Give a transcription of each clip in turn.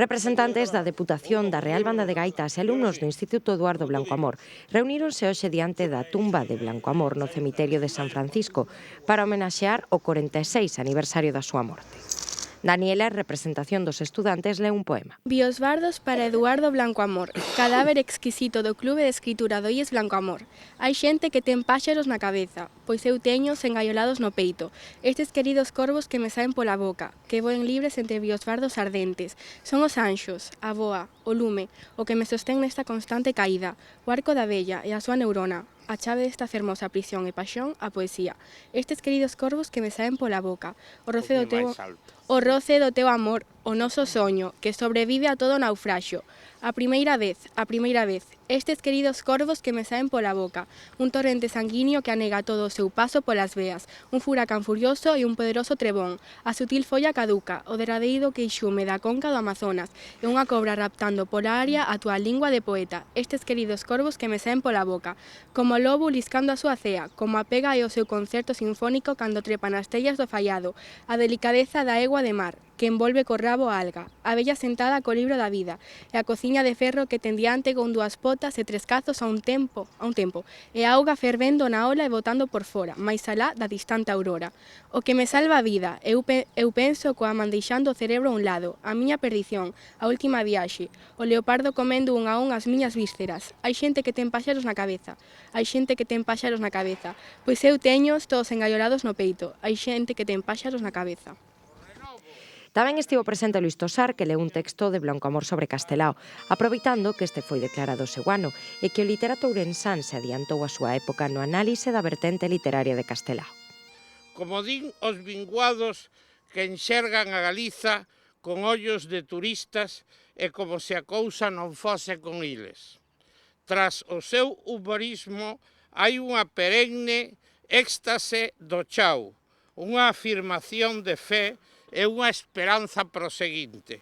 Representantes da Deputación, da Real Banda de Gaitas e alumnos do Instituto Eduardo Blanco Amor reuníronse hoxe diante da tumba de Blanco Amor no cemiterio de San Francisco para homenaxear o 46 aniversario da súa morte. Daniela, en representación dos estudantes, leu un poema. Biosbardos para Eduardo Blanco Amor, cadáver exquisito do Clube de Escritura do IES Blanco Amor. Hai xente que ten páxaros na cabeza, pois eu teños engaiolados no peito, estes queridos corvos que me saen pola boca, que voen libres entre biosbardos ardentes. Son os anxos, a boa, o lume, o que me sostén nesta constante caída, o arco da vella e a súa neurona, a chave desta fermosa prisión e paixón, a poesía. Estes queridos corvos que me saen pola boca, o roce do teu amor, o noso soño, que sobrevive a todo naufraxio. A primeira vez, estes queridos corvos que me saen pola boca, un torrente sanguíneo que anega todo o seu paso polas veas, un furacán furioso e un poderoso trebón, a sutil folla caduca, o derradeiro queixume da conca do Amazonas, e unha cobra raptando pola área a túa lingua de poeta, estes queridos corvos que me saen pola boca, como o lobo liscando a súa cea, como a pega e o seu concerto sinfónico cando trepa nas tellas do fallado, a delicadeza da egua de mar, que envolve co rabo a alga, a vella sentada co libro da vida, e a cociña de ferro que ten diante con dúas potas e tres cazos a un tempo, e a auga fervendo na ola e botando por fora, máis alá da distante aurora. O que me salva a vida, eu penso coa man deixando o cerebro a un lado, a miña perdición, a última viaxe, o leopardo comendo un a un as miñas vísceras. Hai xente que ten páxaros na cabeza, pois eu teños todos engaiolados no peito, hai xente que ten páxaros na cabeza. Tamén estivo presente Luís Tosar, que leu un texto de Blanco Amor sobre Castelao, aproveitando que este foi declarado seu ano e que o literato ourensán se adiantou a súa época no análise da vertente literaria de Castelao. Como din os vinguados que enxergan a Galiza con ollos de turistas e como se a cousa non fose con iles. Tras o seu humorismo hai unha perenne éxtase do chao, unha afirmación de fe e unha esperanza proseguinte.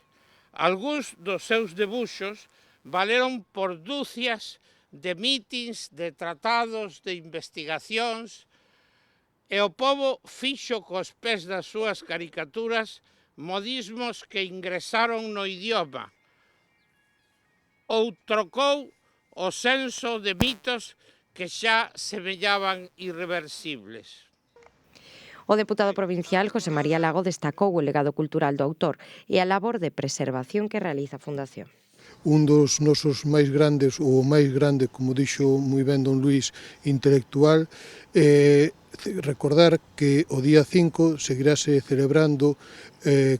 Algúns dos seus debuxos valeron por dúcias de mítins, de tratados, de investigacións, e o pobo fixo cos pés das súas caricaturas modismos que ingresaron no idioma, ou trocou o senso de mitos que xa semellaban irreversibles. O deputado provincial José María Lago destacou o legado cultural do autor e a labor de preservación que realiza a Fundación. Un dos nosos máis grandes, ou o máis grande, como dixo moi ben don Luís, intelectual, recordar que o día 5 seguirase celebrando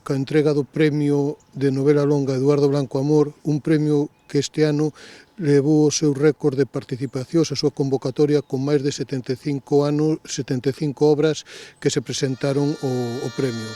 coa entrega do premio de novela longa Eduardo Blanco Amor, un premio que este ano levou o seu récord de participacións, a súa convocatoria con máis de 75 obras que se presentaron ao premio.